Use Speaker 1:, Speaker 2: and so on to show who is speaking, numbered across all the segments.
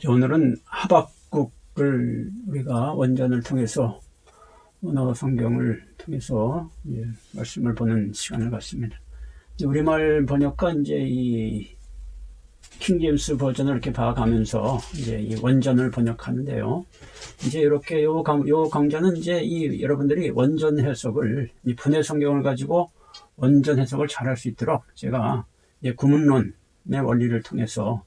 Speaker 1: 오늘은 하박국을 우리가 원전을 통해서 원어 성경을 통해서 말씀을 보는 시간을 갖습니다. 우리말 번역과 이제 이 킹제임스 버전을 이렇게 봐가면서 이제 이 원전을 번역하는데요. 이제 이렇게 요 강좌는 이제 이 여러분들이 원전 해석을 이 분해 성경을 가지고 원전 해석을 잘할 수 있도록 제가 이제 구문론의 원리를 통해서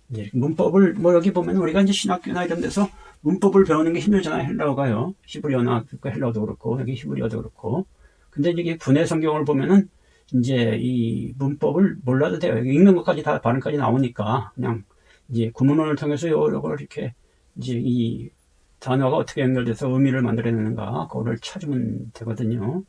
Speaker 1: 이제 문법을 여기 보면 우리가 이제 신학교나 이런 데서 문법을 배우는 게 힘들잖아요. 헬라어가요. 히브리어나 헬라어도 그렇고 여기 히브리어도 그렇고. 근데 이게 분해 성경을 보면은 이제 이 문법을 몰라도 돼요. 읽는 것까지 다 발음까지 나오니까 그냥 이제 구문론을 통해서 요걸 이렇게 이제 이 단어가 어떻게 연결돼서 의미를 만들어내는가 그거를 찾으면 되거든요.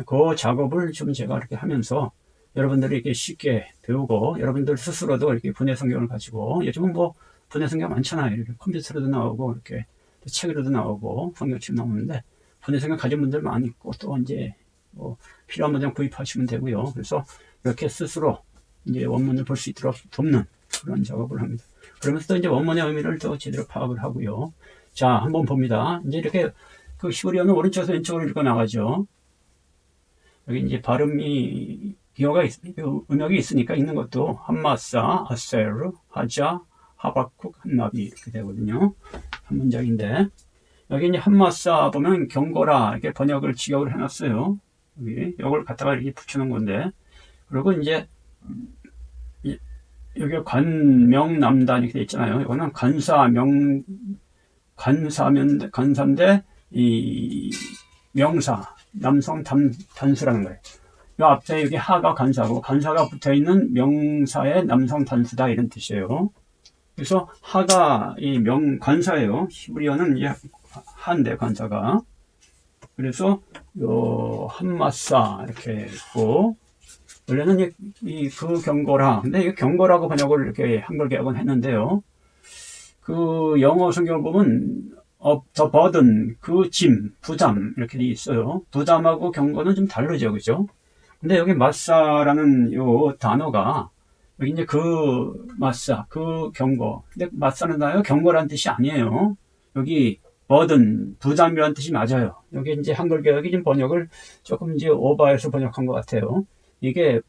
Speaker 1: 그 작업을 좀 제가 이렇게 하면서 여러분들이 이렇게 쉽게 배우고 여러분들 스스로도 이렇게 분해 성경을 가지고 요즘은 뭐 분해 성경 많잖아요. 이렇게 컴퓨터로도 나오고 이렇게 책으로도 나오고 성경책 나오는데 분해 성경 가진 분들 많이 있고 또 이제 뭐 필요한 문장 구입하시면 되고요. 그래서 이렇게 스스로 이제 원문을 볼 수 있도록 돕는 그런 작업을 합니다. 그러면서 또 이제 원문의 의미를 더 제대로 파악을 하고요. 자, 한번 봅니다. 이제 이렇게 그 히브리어는 오른쪽에서 왼쪽으로 읽어 나가죠. 여기 이제 발음이 음역이 있으니까 읽는 것도 한마사, 아세르, 하자, 하박국, 한나비 이렇게 되거든요. 한 문장인데 여기 이제 한마사 보면 경고라 이렇게 번역을 직역을 해놨어요. 여기 이걸 갖다가 이렇게 붙여놓은 건데 그리고 이제 여기 관명남단 이렇게 돼 있잖아요. 이거는 간사인데 이 명사 남성 단수라는 거예요. 이 앞에 여기 하가 간사고 간사가 붙어있는 명사의 남성 단수다 이런 뜻이에요. 그래서 하가 이 관사예요. 히브리어는 이제 한데 관사가. 그래서 요 한마사 이렇게 있고 원래는 그 경고라. 근데 이 경고라고 번역을 이렇게 한글 개혁은 했는데요. 그 영어 성경을 보면 the burden, 그 짐, 부담 이렇게 돼 있어요. 부담하고 경고는 좀 다르죠, 그죠? 근데 여기 마사라는 요 단어가 여기 이제 그 마사, 그 경고. 근데 마사는 나요 경고라는 뜻이 아니에요. 여기 burden, 부담이라는 뜻이 맞아요. 여기 이제 한글 개혁이 좀 번역을 조금 이제 오버해서 번역한 것 같아요. 이게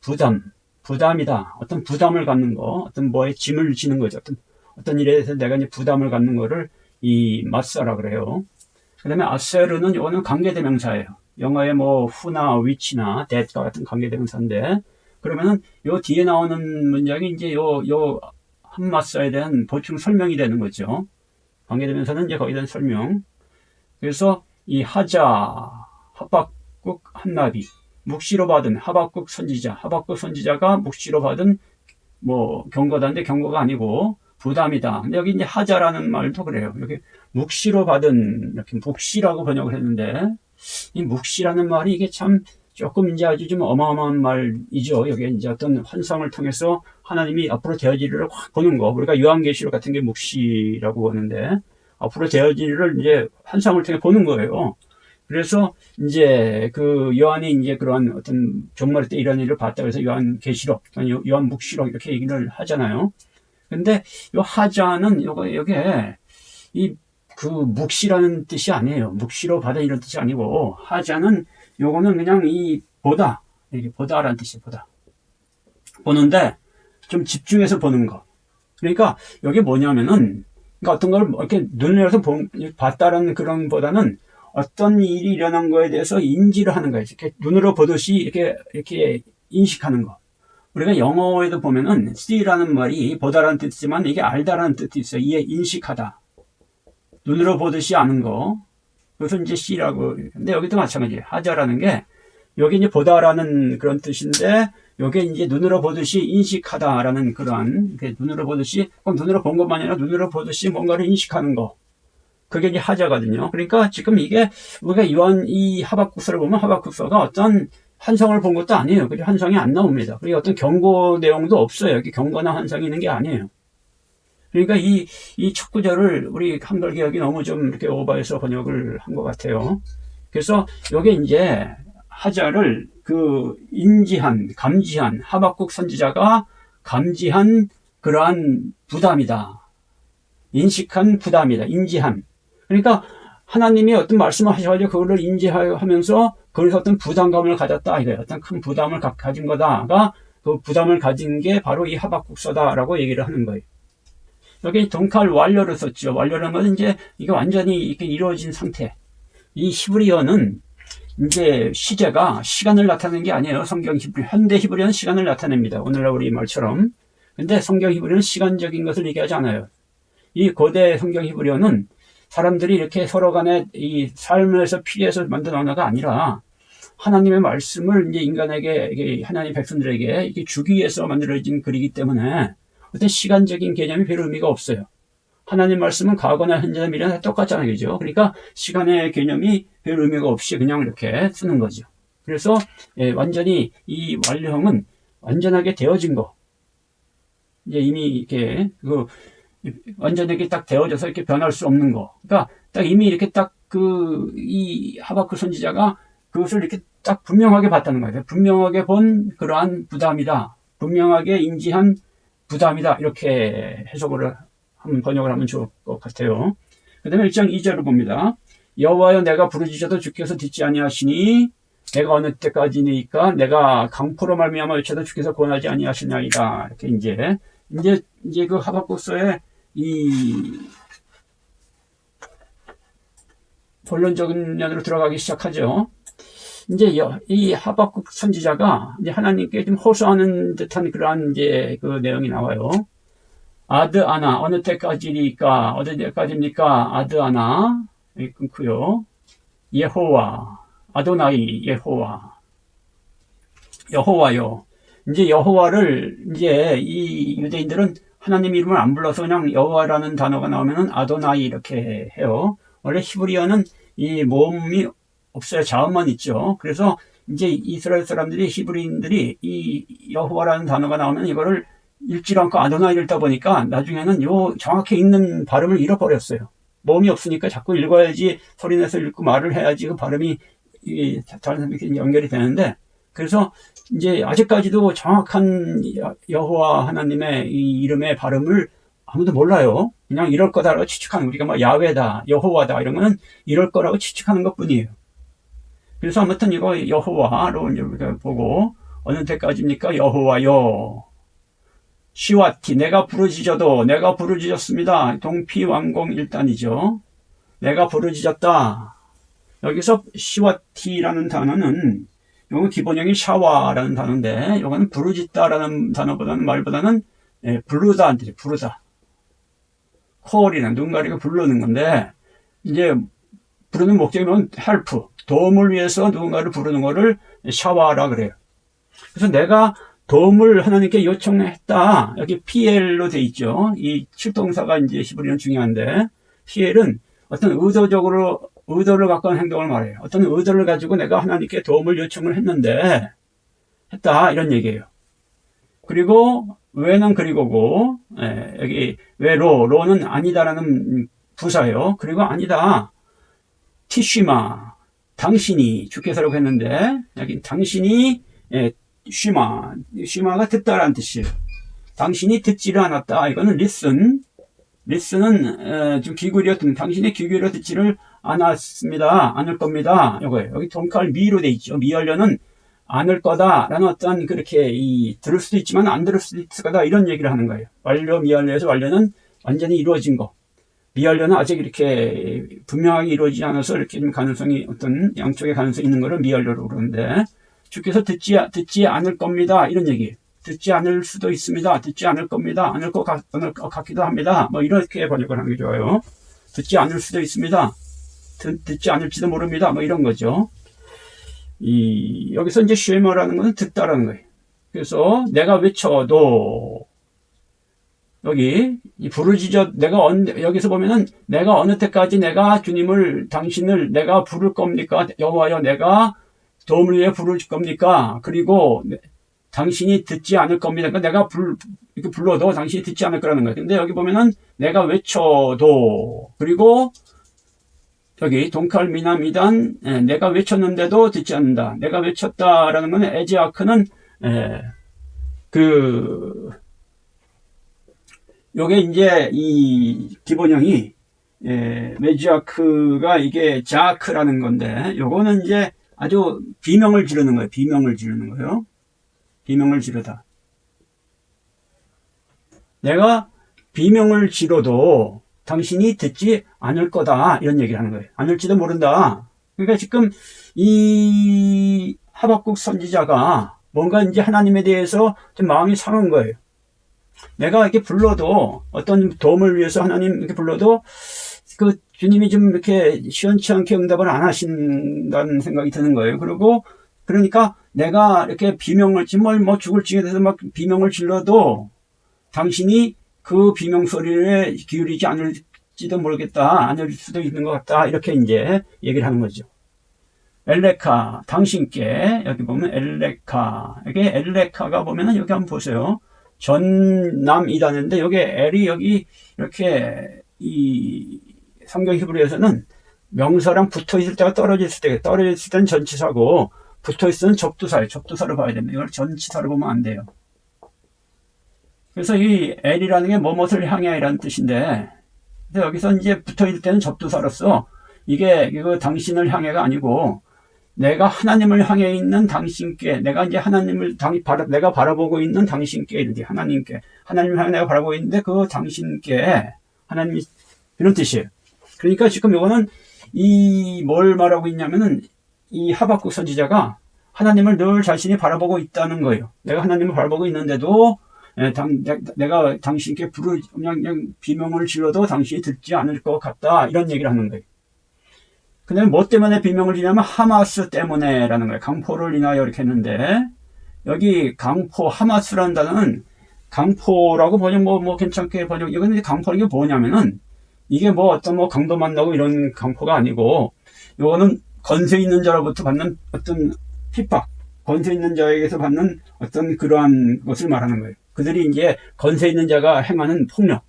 Speaker 1: 부담이다. 어떤 부담을 갖는 거, 어떤 뭐에 짐을 지는 거죠. 어떤 일에 대해서 내가 이제 부담을 갖는 거를 이 마사라 그래요. 그 다음에 아세르는 이거는 관계대명사예요. 영어에 뭐 who나 which나 that과 같은 관계대명사인데 그러면은 요 뒤에 나오는 문장이 이제 요 한마사에 대한 보충 설명이 되는 거죠. 관계대명사는 이제 거기에 대한 설명. 그래서 이 하자, 하박국, 한나비, 묵시로 받은 하박국 선지자가 묵시로 받은 뭐 경고다인데 경고가 아니고 부담이다. 근데 여기 이제 하자라는 말도 그래요. 여기 묵시로 받은 이렇게 묵시라고 번역을 했는데 이 묵시라는 말이 이게 참 조금 이제 아주 좀 어마어마한 말이죠. 여기 이제 어떤 환상을 통해서 하나님이 앞으로 되어질 일을 확 보는 거. 우리가 요한계시록 같은 게 묵시라고 하는데 앞으로 되어질 일을 이제 환상을 통해 보는 거예요. 그래서 이제 그 요한이 이제 그러한 어떤 종말 때 이런 일을 봤다고 해서 요한계시록, 요한묵시록 이렇게 얘기를 하잖아요. 근데 요 하자는 요게 그 묵시라는 뜻이 아니에요. 묵시로 받아 이런 뜻이 아니고 하자는 요거는 그냥 보다 이렇게 보다라는 뜻이에요. 보다 보는데 좀 집중해서 보는 거. 그러니까 여기 뭐냐면은 그러니까 어떤 걸 이렇게 눈으로 봤다라는 그런 보다는 어떤 일이 일어난 거에 대해서 인지를 하는 거예요. 이렇게 눈으로 보듯이 이렇게 인식하는 거. 우리가 영어에도 보면은 see라는 말이 보다라는 뜻이지만 이게 알다라는 뜻이 있어요. 인식하다. 눈으로 보듯이 아는 거. 그것을 이제 see라고. 근데 여기도 마찬가지예요. 하자라는 게 여기 이제 보다라는 그런 뜻인데 여기 이제 눈으로 보듯이 인식하다라는 그러한 눈으로 보듯이 꼭 눈으로 본 것만이 아니라 눈으로 보듯이 뭔가를 인식하는 거. 그게 이제 하자거든요. 그러니까 지금 이게 우리가 이 하박국서를 보면 하박국서가 어떤 환상을 본 것도 아니에요. 그리고 환상이 안 나옵니다. 그리고 어떤 경고 내용도 없어요. 여기 경고나 환상이 있는 게 아니에요. 그러니까 이 첫 구절을 우리 한글 개혁이 너무 좀 이렇게 오버해서 번역을 한 것 같아요. 그래서 여기 이제 하자를 감지한 하박국 선지자가 감지한 그러한 부담이다. 인식한 부담이다. 인지한. 그러니까 하나님이 어떤 말씀을 하셔가지고 그거를 인지하면서 거기서 어떤 부담감을 가졌다. 이거예요. 어떤 큰 부담을 가진 거다가 그 부담을 가진 게 바로 이 하박국서다라고 얘기를 하는 거예요. 여기 동칼 완료를 썼죠. 완료라는 것은 이제 이게 완전히 이렇게 이루어진 상태. 이 히브리어는 이제 시제가 시간을 나타내는 게 아니에요. 성경 히브리, 현대 히브리어는 시간을 나타냅니다. 오늘날 우리 말처럼. 근데 성경 히브리어는 시간적인 것을 얘기하지 않아요. 이 고대 성경 히브리어는 사람들이 이렇게 서로 간에 이 삶에서 필요해서 만든 언어가 아니라 하나님의 말씀을 이제 인간에게, 하나님 백성들에게 이렇게 주기 위해서 만들어진 글이기 때문에 어떤 시간적인 개념이 별 의미가 없어요. 하나님 말씀은 과거나 현재나 미래나 똑같잖아요. 그죠? 그러니까 시간의 개념이 별 의미가 없이 그냥 이렇게 쓰는 거죠. 그래서 완전히 이 완료형은 완전하게 되어진 거. 이제 이미 이렇게 완전하게 딱 되어져서 이렇게 변할 수 없는 거. 그러니까 딱 이미 이렇게 딱 이 하박국 선지자가 그것을 이렇게 딱 분명하게 봤다는 거예요. 분명하게 본 그러한 부담이다. 분명하게 인지한 부담이다. 이렇게 해석을 번역을 하면 좋을 것 같아요. 그 다음에 1장 2절을 봅니다. 여호와여 내가 부르짖어도 주께서 듣지 아니하시니 내가 어느 때까지니까 내가 강포로 말미암아 외쳐도 주께서 권하지 아니하시나이다. 이렇게 이제 그 하박국서의 이 본론적인 면으로 들어가기 시작하죠. 이제 이 하박국 선지자가 이제 하나님께 좀 호소하는 듯한 그러한 이제 그 내용이 나와요. 아드아나 어느 때까지니까 어느 때까지입니까? 아드아나 끊고요. 예호와 아도나이 예호와 여호와요. 이제 여호와를 이제 이 유대인들은 하나님 이름을 안 불러서 그냥 여호와라는 단어가 나오면은 아도나이 이렇게 해요. 원래 히브리어는 이 모음이 없어요. 자음만 있죠. 그래서 이제 이스라엘 사람들이 히브리인들이 이 여호와라는 단어가 나오면 이거를 읽지 않고 아도나이를 읽다 보니까 나중에는 요 정확히 읽는 발음을 잃어버렸어요. 모음이 없으니까 자꾸 읽어야지 소리내서 읽고 말을 해야지 그 발음이 다른 사람에게 연결이 되는데 그래서 이제 아직까지도 정확한 여호와 하나님의 이 이름의 발음을 아무도 몰라요. 그냥 이럴 거다라고 추측하는 우리가 뭐 야훼다, 여호와다 이런 거는 이럴 거라고 추측하는 것 뿐이에요. 그래서 아무튼 이거 여호와로 우리가 보고 어느 때까지입니까? 여호와요. 시와티 내가 부르짖어도 내가 부르짖었습니다. 동피왕공 1단이죠. 내가 부르짖었다. 여기서 시와티라는 단어는 이건 기본형이 샤와라는 단어인데 이거는 부르짖다라는 단어보다는 말보다는 부르다, 부르다. 콜이나 눈 가리고 부르는 건데 이제 부르는 목적이 뭐는 헬프, 도움을 위해서 누군가를 부르는 거를 샤와라 그래요. 그래서 내가 도움을 하나님께 요청했다. 여기 PL로 돼 있죠. 이 출동사가 이제 히브리어는 중요한데 PL은 어떤 의도를 갖고 한 행동을 말해요. 어떤 의도를 가지고 내가 하나님께 도움을 요청을 했다. 이런 얘기예요. 그리고 왜는 그리고고 여기 로는 아니다라는 부사예요. 그리고 아니다. 티쉬마 당신이 주께서라고 했는데 여기 당신이 쉬마가 듣다라는 뜻이에요. 당신이 듣지를 않았다. 이거는 listen은 좀 기울여 듣는 당신이 기울여 듣지를 않았습니다. 않을 겁니다. 이거예요. 여기 동칼 미로 돼 있죠. 미하려는 않을 거다라는 어떤 그렇게 들을 수도 있지만 안 들을 수도 있을 거다 이런 얘기를 하는 거예요. 완료 미하려에서 완료는 완전히 이루어진 거. 미하려는 아직 이렇게 분명하게 이루어지지 않아서 이렇게 좀 가능성이 어떤 양쪽의 가능성이 있는 거를 미하려로 그러는데 주께서 듣지 않을 겁니다. 이런 얘기예요. 듣지 않을 수도 있습니다. 듣지 않을 겁니다. 않을 것 같기도 합니다. 뭐 이렇게 번역을 하는 게 좋아요. 듣지 않을 수도 있습니다. 듣지 않을지도 모릅니다. 뭐 이런 거죠. 여기서 이제 쉐마라는 것은 듣다라는 거예요. 그래서 내가 외쳐도 여기 부르짖어 여기서 보면은 내가 어느 때까지 내가 당신을 내가 부를 겁니까? 여호와여 내가 도움을 위해 부를 겁니까? 그리고 당신이 듣지 않을 겁니다. 그러니까 내가 이렇게 불러도 당신이 듣지 않을 거라는 거예요. 근데 여기 보면은 내가 외쳐도 그리고 여기 동칼 미나미단 내가 외쳤는데도 듣지 않는다. 내가 외쳤다라는 건 에지아크는 요게 이제 이 기본형이 메지아크가 이게 자크라는 건데, 요거는 이제 아주 비명을 지르는 거예요. 비명을 지르는 거예요. 비명을 지르다. 내가 비명을 지르도 당신이 듣지 않을 거다. 이런 얘기를 하는 거예요. 않을지도 모른다. 그러니까 지금 이 하박국 선지자가 뭔가 이제 하나님에 대해서 좀 마음이 상한 거예요. 내가 이렇게 불러도, 어떤 도움을 위해서 하나님 이렇게 불러도 그 주님이 좀 이렇게 시원치 않게 응답을 안 하신다는 생각이 드는 거예요. 그리고 그러니까 내가 이렇게 비명을, 뭐 죽을 징에 대해서 막 비명을 질러도 당신이 그 비명 소리에 기울이지 않을지도 모르겠다. 않을 수도 있는 것 같다. 이렇게 이제 얘기를 하는 거죠. 엘레카, 당신께, 여기 보면 엘레카. 이게 엘레카가 보면은 여기 한번 보세요. 전남이다는데, 여기 엘이 여기 이렇게 이 성경 히브리에서는 명사랑 붙어 있을 때가 떨어질 때는 전치사고, 붙어 있을 때는 접두사예요. 접두사로 봐야 됩니다. 이걸 전치사로 보면 안 돼요. 그래서 이 엘이라는 게 뭐뭇을 향해 이라는 뜻인데, 여기서 이제 붙어 있을 때는 접두사로서 이게 당신을 향해가 아니고, 내가 하나님을 향해 있는 당신께, 내가 이제 하나님을 내가 바라보고 있는 당신께, 이렇게 하나님을 향해 내가 바라보고 있는데 그 당신께 하나님이, 이런 뜻이에요. 그러니까 지금 이거는 뭘 말하고 있냐면은 이 하박국 선지자가 하나님을 늘 자신이 바라보고 있다는 거예요. 내가 하나님을 바라보고 있는데도 내가 당신께 그냥 비명을 질러도 당신이 듣지 않을 것 같다. 이런 얘기를 하는 거예요. 근데 뭐 때문에 비명을 지냐면 하마스 때문에라는 거예요. 강포를 인하여 이렇게 했는데, 여기 강포, 하마스라는 단어는 강포라고 번역 뭐 괜찮게 번역. 이거는 강포라는 게 뭐냐면은 이게 뭐 어떤 뭐 강도 만나고 이런 강포가 아니고, 이거는 건세 있는 자로부터 받는 어떤 핍박, 건세 있는 자에게서 받는 어떤 그러한 것을 말하는 거예요. 그들이 이제 건세 있는 자가 행하는 폭력,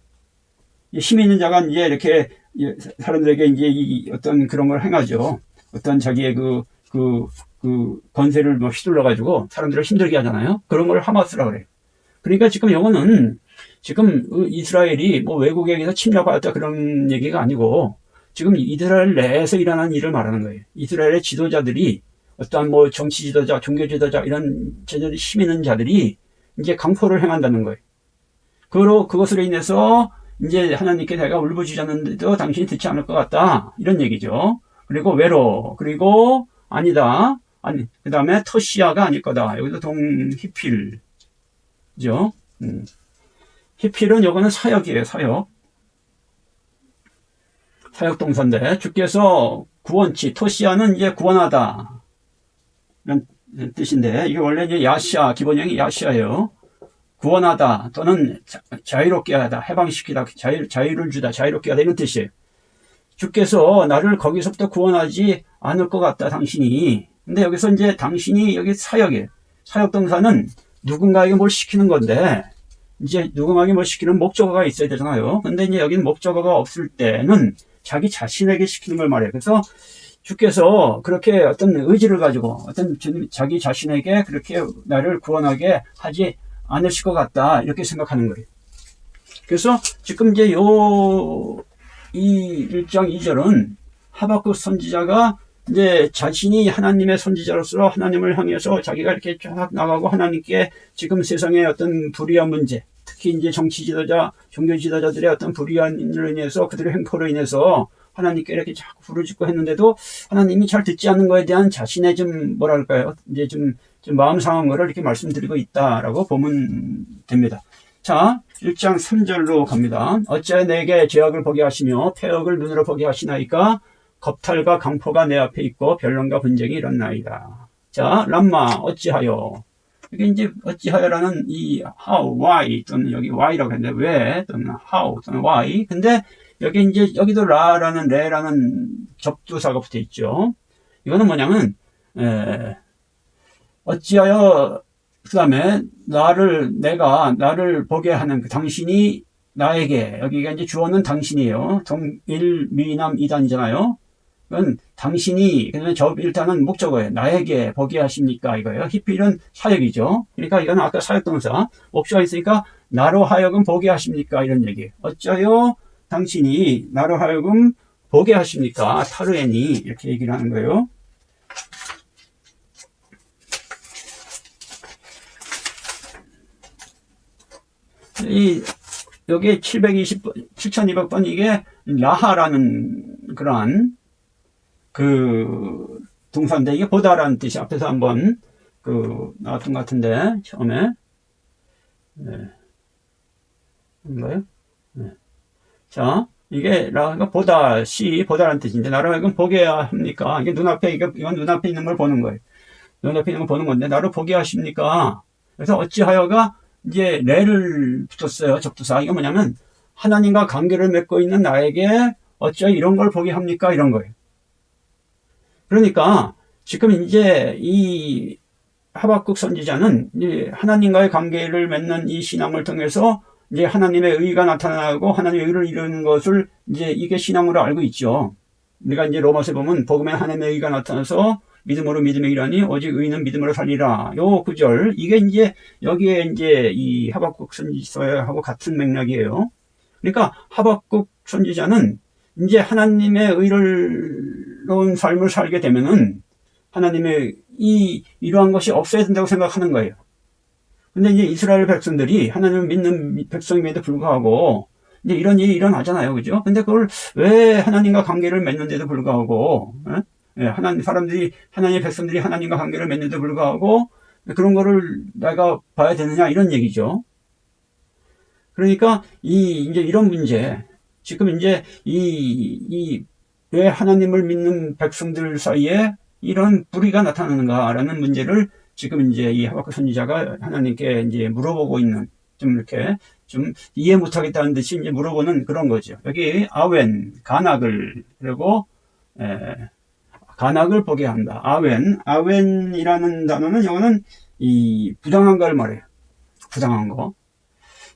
Speaker 1: 힘 있는 자가 이제 이렇게 사람들에게 이제 어떤 그런 걸 행하죠. 어떤 자기의 그 건세를 뭐 휘둘러가지고 사람들을 힘들게 하잖아요. 그런 걸 하마스라 그래요. 그러니까 지금 이거는 지금 이스라엘이 뭐 외국에게서 침략받았다 그런 얘기가 아니고, 지금 이스라엘 내에서 일어나는 일을 말하는 거예요. 이스라엘의 지도자들이, 어떠한 뭐 정치 지도자, 종교 지도자, 이런 힘 있는 자들이 이제 강포를 행한다는 거예요. 그것으로 인해서 이제 하나님께 내가 울부짖었는데도 당신이 듣지 않을 것 같다. 이런 얘기죠. 그리고 그리고 아니다. 그 다음에 터시아가 아닐 거다. 여기서 히필. 죠? 히필은 요거는 사역이에요. 사역 동사인데, 주께서 구원치, 토시아는 이제 구원하다. 이런 뜻인데, 이게 원래 이제 야시아, 기본형이 야시아예요. 구원하다 또는 자유롭게 하다, 해방시키다, 자유를 주다, 자유롭게 하다, 이런 뜻이에요. 주께서 나를 거기서부터 구원하지 않을 것 같다, 당신이. 근데 여기서 이제 당신이 여기 사역이에요. 사역 동사는 누군가에게 뭘 시키는 건데, 이제 누군가에게 뭘 시키는 목적어가 있어야 되잖아요. 근데 이제 여기는 목적어가 없을 때는 자기 자신에게 시키는 걸 말해요. 그래서 주께서 그렇게 어떤 의지를 가지고 자기 자신에게 그렇게 나를 구원하게 하지 않으실 것 같다, 이렇게 생각하는 거예요. 그래서 지금 이제 이 1장 2절은 하박국 선지자가 이제 자신이 하나님의 선지자로서 하나님을 향해서 자기가 이렇게 쫙 나가고 하나님께 지금 세상의 어떤 불의한 문제, 특히 이제 정치 지도자, 종교 지도자들의 어떤 불의한으로 인해서, 그들의 행포로 인해서 하나님께 이렇게 자꾸 부르짖고 했는데도 하나님이 잘 듣지 않는 거에 대한 자신의 좀 뭐랄까요, 이제 좀 마음 상한 거를 이렇게 말씀드리고 있다라고 보면 됩니다. 자, 1장 3절로 갑니다. 어찌하여 내게 죄악을 보게 하시며 폐역을 눈으로 보게 하시나이까? 겁탈과 강포가 내 앞에 있고 변론과 분쟁이 일어나이다. 자, 람마 어찌하여. 이게 이제 어찌하여라는 이 how, why 또는 여기 why라고 했는데 왜 또는 how 또는 why. 근데 여기 이제 여기도 라라는 레라는 접두사가 붙어 있죠. 이거는 뭐냐면 어찌하여, 그 다음에 나를 보게 하는 당신이 나에게, 여기가 이제 주어는 당신이에요. 동일 미남 이단이잖아요. 그건 당신이, 그러면 저 일단은 목적어예요. 나에게 보게 하십니까? 이거예요. 히필은 사역이죠. 그러니까 이건 아까 사역동사, 목적어 있으니까 나로 하여금 보게 하십니까? 이런 얘기예요. 어쩌요? 당신이 나로 하여금 보게 하십니까? 타르에니 이렇게 얘기를 하는 거예요. 여기 7200번 이게 라하라는 그러한 그 동사인데 이게 보다라는 뜻이 앞에서 한번 나왔던 것 같은데 처음에 뭔가요? 자, 이게 라가 보다라는 뜻인데 나를 하여금 보게 합니까? 이게 눈앞에 이건 눈앞에 있는 걸 보는 거예요. 눈앞에 있는 걸 보는 건데 나를 보게 하십니까? 그래서 어찌하여가 이제 레를 붙였어요. 접두사. 이게 뭐냐면 하나님과 관계를 맺고 있는 나에게 어찌 이런 걸 보게 합니까? 이런 거예요. 그러니까 지금 이제 이 하박국 선지자는 이제 하나님과의 관계를 맺는 이 신앙을 통해서 이제 하나님의 의가 나타나고 하나님의 의를 이루는 것을 이제 이게 신앙으로 알고 있죠. 우리가 이제 로마서에 보면 복음에 하나님의 의가 나타나서 믿음으로 믿음에 이르니 오직 의인은 믿음으로 살리라. 요 구절 이게 이제 여기에 이제 이 하박국 선지자하고 같은 맥락이에요. 그러니까 하박국 선지자는 이제 하나님의 의로운 삶을 살게 되면은 하나님의 이러한 것이 없어야 된다고 생각하는 거예요. 근데 이제 이스라엘 백성들이 하나님을 믿는 백성임에도 불구하고 이제 이런 일이 일어나잖아요. 그죠? 근데 그걸 왜 하나님과 관계를 맺는데도 불구하고, 하나님의 백성들이 하나님과 관계를 맺는데도 불구하고 그런 거를 내가 봐야 되느냐 이런 얘기죠. 그러니까 이제 이런 문제, 지금 이제 왜 하나님을 믿는 백성들 사이에 이런 불의가 나타나는가라는 문제를 지금 이제 이 하박국 선지자가 하나님께 이제 물어보고 있는, 좀 이렇게 좀 이해 못하겠다는 듯이 이제 물어보는 그런 거죠. 여기 아웬, 간악을, 그리고 간악을 보게 한다. 아웬이라는 단어는 이거는 이 부당한 걸 말해요. 부당한 거.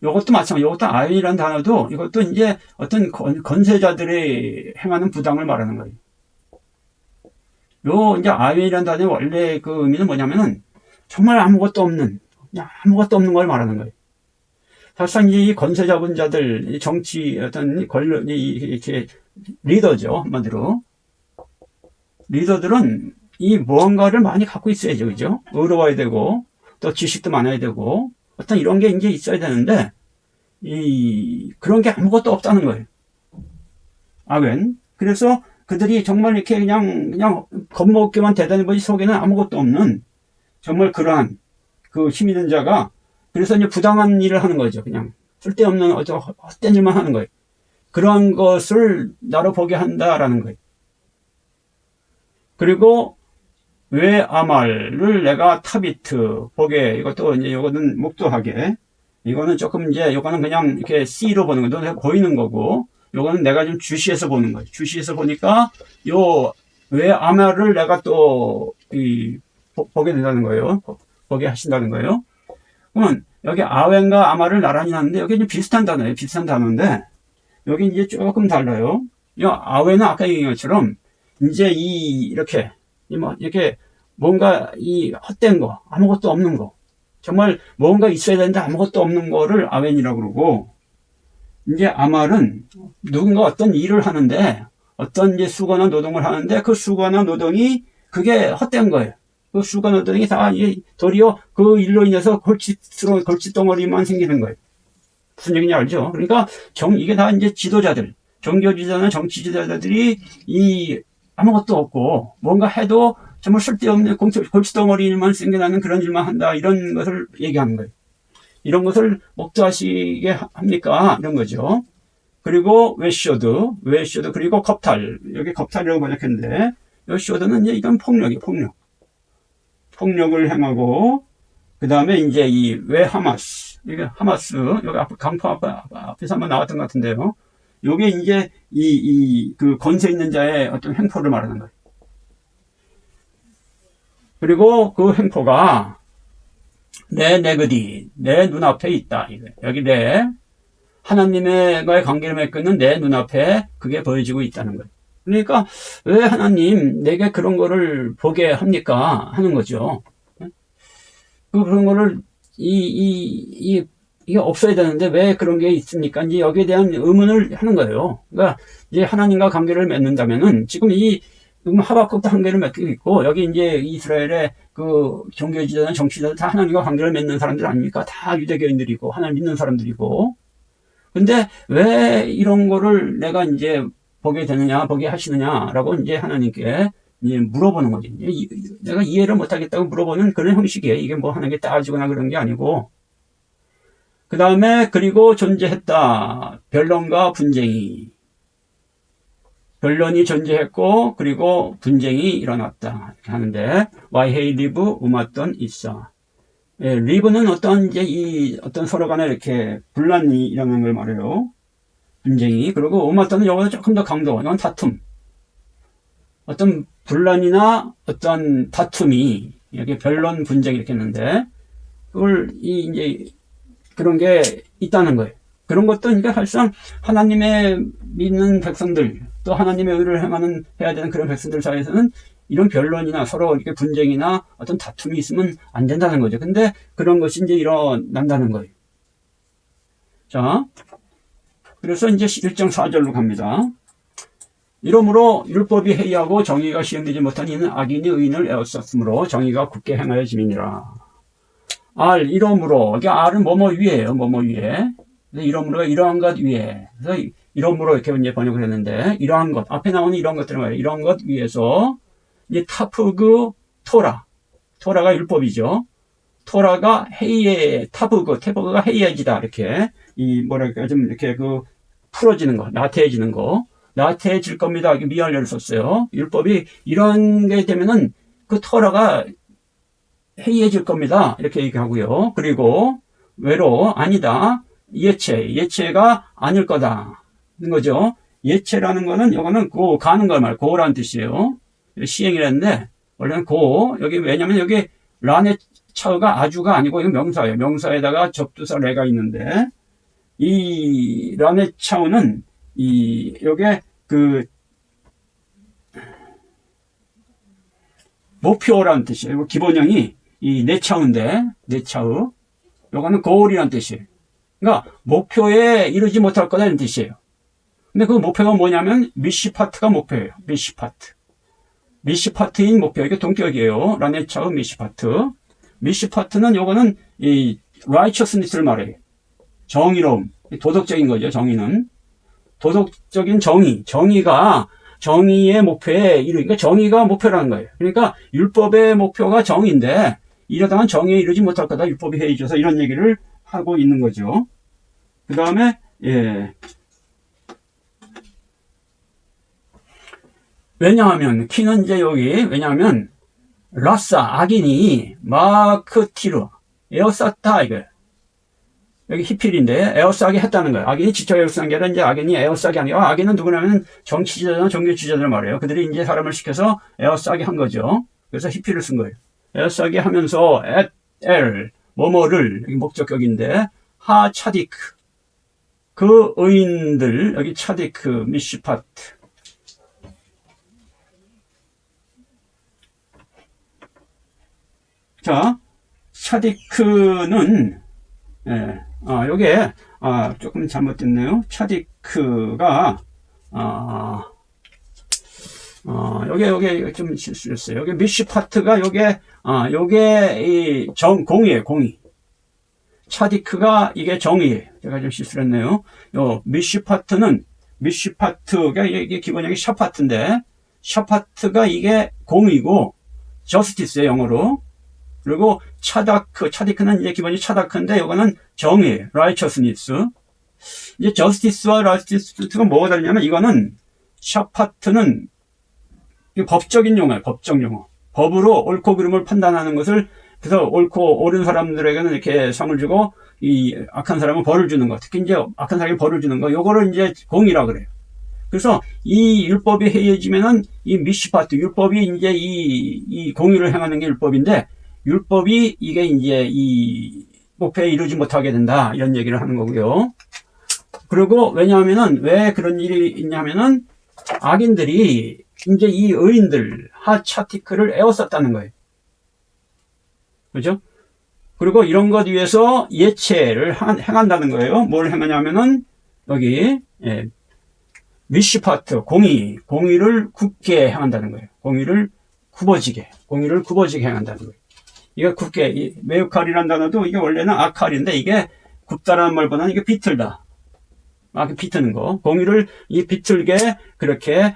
Speaker 1: 이것도 마찬가지. 이것도 아웬이라는 단어도 이것도 이제 어떤 건세자들이 행하는 부당을 말하는 거예요. 이제 아웬이라는 단어의 원래 그 의미는 뭐냐면은 정말 아무것도 없는, 그냥 아무것도 없는 걸 말하는 거예요. 사실상 이 건세 잡은 자들, 정치 어떤 이렇게 리더죠, 한마디로. 리더들은 이 무언가를 많이 갖고 있어야죠, 그죠? 의로워야 되고, 또 지식도 많아야 되고, 어떤 이런 게 이제 있어야 되는데, 그런 게 아무것도 없다는 거예요. 아웬. 그래서 그들이 정말 이렇게 그냥 겉먹기만 대단히 보지 속에는 아무것도 없는, 정말 그러한 그 힘 있는 자가, 그래서 이제 부당한 일을 하는 거죠. 그냥 쓸데없는 헛된 일만 하는 거예요. 그런 것을 나로 보게 한다라는 거예요. 그리고 왜 아말을 내가 타비트 보게, 이것도 이제 이거는 목도하게, 이거는 조금 이제 이거는 그냥 이렇게 C로 보는 거예요. 보이는 거고, 요거는 내가 좀 주시해서 보는 거예요. 주시해서 보니까 왜 아말을 내가 또 보게 된다는 거예요. 보게 하신다는 거예요. 그러면 여기 아웬과 아말을 나란히 하는데 여기 이제 비슷한 단어예요. 비슷한 단어인데 여기 이제 조금 달라요. 이 아웬은 아까 얘기한 것처럼 이제 이렇게 뭔가 헛된 거, 아무것도 없는 거, 정말 뭔가 있어야 되는데 아무것도 없는 거를 아웬이라고 그러고, 이제 아말은 누군가 어떤 일을 하는데 어떤 이제 수고나 노동을 하는데 그 수고나 노동이 그게 헛된 거예요. 그 수고 노동이 다 도리어 그 일로 인해서 골칫덩어리만 생기는 거예요. 무슨 얘기인지 알죠? 그러니까 이게 다 이제 지도자들, 종교지도자나 정치 지도자들이 아무것도 없고 뭔가 해도 정말 쓸데없는 골칫덩어리 일만 생겨나는 그런 일만 한다, 이런 것을 얘기하는 거예요. 이런 것을 목도하시게 합니까? 이런 거죠. 그리고 웨쇼드, 그리고 겁탈, 여기 겁탈이라고 번역했는데 이 쇼드는 이제 이건 폭력이에요. 폭력을 행하고, 그 다음에 이제 왜 하마스, 이게 하마스, 여기 강포 앞에서 한번 나왔던 것 같은데요. 요게 이제 그 건세 있는 자의 어떤 행포를 말하는 거예요. 그리고 그 행포가 내 눈앞에 있다. 여기 하나님과의 관계를 맺고 있는 내 눈앞에 그게 보여지고 있다는 거예요. 그러니까 왜 하나님 내게 그런 거를 보게 합니까? 하는 거죠. 그런 거를 이게 없어야 되는데 왜 그런 게 있습니까? 이제 여기에 대한 의문을 하는 거예요. 그러니까 이제 하나님과 관계를 맺는다면은 지금 하박국도 관계를 맺고 있고 여기 이제 이스라엘의 그 종교지도나 정치자들 다 하나님과 관계를 맺는 사람들 아닙니까? 다 유대교인들이고 하나님 믿는 사람들이고. 근데 왜 이런 거를 내가 이제 보게 되느냐, 보게 하시느냐라고 이제 하나님께 이제 물어보는 거지. 내가 이해를 못하겠다고 물어보는 그런 형식이에요. 이게 뭐 하는 게 따지거나 그런 게 아니고. 그 다음에 그리고 존재했다. 변론과 분쟁이. 변론이 존재했고 그리고 분쟁이 일어났다. 이렇게 하는데 와이헤이 리브 우마떤 있어. 예, 리브는 어떤 어떤 서로 간에 이렇게 분란이 일어나는 걸 말해요. 분쟁이. 그리고 우마떤은 여기서 조금 더 강도. 이건 다툼. 어떤 분란이나 어떤 다툼이 여기 변론 분쟁 이렇게 했는데 그걸 이제 그런 게 있다는 거예요. 그런 것도 그러니까 사실상 하나님의 믿는 백성들 또 하나님의 의를 해야 되는 그런 백성들 사이에서는 이런 변론이나 서로 이렇게 분쟁이나 어떤 다툼이 있으면 안 된다는 거죠. 근데 그런 것이 이제 일어난다는 거예요. 자, 그래서 이제 1장 4절로 갑니다. 이러므로 율법이 해이하고 정의가 시행되지 못한 이는 악인이 의인을 에워쌌으므로 정의가 굳게 행하여짐이니라. 이러므로 이게 R은 뭐뭐 위에요. 뭐뭐 위에. 이러므로가 이러한 것 위에. 그래서 이러므로 이렇게 이제 번역을 했는데 이러한 것 앞에 나오는 이런 것들은 뭐예요? 이러한 것 위에서 이제 타프그 토라가 율법이죠. 토라가 헤이에 테버가 헤이해지다 이렇게 뭐랄까 좀 이렇게 풀어지는 거, 나태해지는 거, 나태해질 겁니다. 이렇게 미알려를 썼어요. 율법이 이런 게 되면은 그 토라가 해이해질 겁니다. 이렇게 얘기하고요. 그리고 아니다. 예체가 아닐 거다. 는 거죠. 예체라는 거는 이거는 가는 걸 말, 고라는 뜻이에요. 시행이라는데 원래는 여기 왜냐면 여기 란의 차가 아주가 아니고 이거 명사예요. 명사에다가 접두사 레가 있는데 이 란의 차우는 요게 목표라는 뜻이에요. 기본형이 내차우인데 내차우 요거는 고울이라는 뜻이에요. 그러니까 목표에 이르지 못할 거다 이런 뜻이에요. 근데 그 목표가 뭐냐면 미시파트가 목표예요. 미시파트인 목표. 이게 동격이에요. 라네차우 미시파트. 미시파트는 요거는 righteousness를 말해요. 정의로움. 도덕적인 거죠. 정의는. 도덕적인 정의가 정의의 목표에 이르니까 정의가 목표라는 거예요. 그러니까 율법의 목표가 정의인데 이러다간 정의에 이르지 못할 거다. 율법이 해이줘서 이런 얘기를 하고 있는 거죠. 그 다음에 왜냐하면 키는 이제 왜냐하면 라싸 악인이 마크티르 에어쌌다 이거 여기 히필인데 에어싸게 했다는 거예요. 악인이 지쳐 에어싼 게 아니라 이제 악인이 에어싸게 하는 거예요. 악인은 누구냐면 정치지자나 종교지자들 말이에요. 그들이 이제 사람을 시켜서 에어싸게 한 거죠. 그래서 히필을 쓴 거예요. 에어싸게 하면서 뭐뭐를 여기 목적격인데 하 차디크 그 의인들 여기 차디크 미시파트 자 차디크는 요게 조금 잘못됐네요. 차디크가 요게 좀 실수했어요. 여기 미시파트가 요게 공이에요. 공의. 차디크가 이게 정의예요. 제가 좀 실수했네요. 요 미시파트가 이게 기본형이 샤파트인데 샤파트가 이게 공의고 저스티스예요. 영어로. 그리고 차디크는 이제 기본이 차다크인데 이거는 정의, righteousness. 이제 justice와 righteous가 뭐가 다르냐면 이거는 샤파트는 법적인 용어예요. 법적 용어. 법으로 옳고 그름을 판단하는 것을 그래서 옳고 옳은 사람들에게는 이렇게 상을 주고 이 악한 사람은 벌을 주는 것. 특히 이제 악한 사람이 벌을 주는 거. 요거를 이제 공이라 그래요. 그래서 이 율법이 해이해지면은 이 미시파트 율법이 이제 이 공의를 행하는 게 율법인데 율법이 이게 이제 이 목표에 이르지 못하게 된다. 이런 얘기를 하는 거고요. 그리고 왜냐하면은 왜 그런 일이 있냐면은 악인들이 이제 이 의인들, 하차티크를 에워쌌다는 거예요. 그죠? 그리고 이런 것 위해서 예체를 행한다는 거예요. 뭘 행하냐면은, 여기, 미시파트, 공의를 굳게 행한다는 거예요. 공의를 굽어지게 행한다는 거예요. 이게 굳게, 메우칼이라는 단어도 이게 원래는 아칼인데 이게 굽다라는 말보다는 이게 비틀다. 비트는 거. 공의를 비틀게, 그렇게,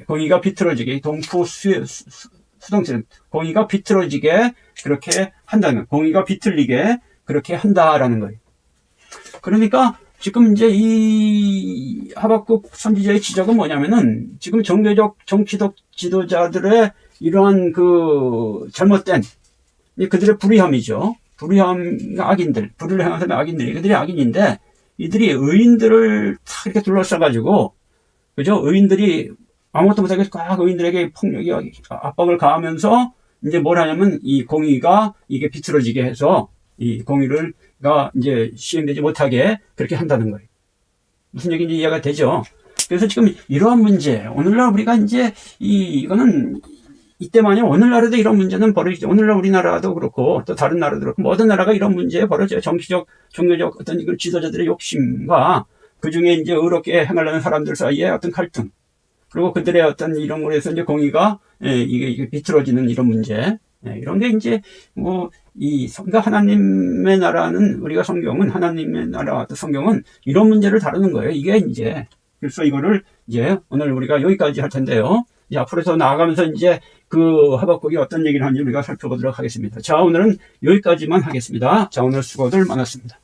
Speaker 1: 공의가 비틀어지게, 동푸 수동체, 공의가 비틀어지게, 그렇게 한다는 거예요. 공의가 비틀리게, 그렇게 한다라는 거예요. 그러니까, 지금 이제 이 하박국 선지자의 지적은 뭐냐면은, 지금 종교적, 정치적 지도자들의 이러한 잘못된, 그들의 불의함이죠. 악인들, 불의를 행하는 사람의 악인들이, 그들이 악인인데, 이들이 의인들을 다 이렇게 둘러싸가지고, 그죠? 의인들이 아무것도 못하게 꽉 의인들에게 폭력이, 압박을 가하면서, 이제 뭘 하냐면, 이 공의가 이게 비틀어지게 해서, 이 공의가 이제 시행되지 못하게 그렇게 한다는 거예요. 무슨 얘기인지 이해가 되죠? 그래서 지금 이러한 문제, 오늘날 우리가 이제, 이거는, 이때만이 오늘날에도 이런 문제는 벌어지죠. 오늘날 우리나라도 그렇고 또 다른 나라도 그렇고 모든 나라가 이런 문제에 벌어져요. 정치적, 종교적 어떤 지도자들의 욕심과 그 중에 이제 의롭게 행하려는 사람들 사이에 어떤 갈등, 그리고 그들의 어떤 이런 거로 해서 이제 공의가 이게 비틀어지는 이런 문제, 이런 게 이제 그러니까 하나님의 나라는 우리가 성경은 하나님의 나라 성경은 이런 문제를 다루는 거예요. 이게 이제 그래서 이거를 이제 오늘 우리가 여기까지 할 텐데요. 이제 앞으로 더 나아가면서 이제 하박국이 어떤 얘기를 하는지 우리가 살펴보도록 하겠습니다. 자, 오늘은 여기까지만 하겠습니다. 자, 오늘 수고들 많았습니다.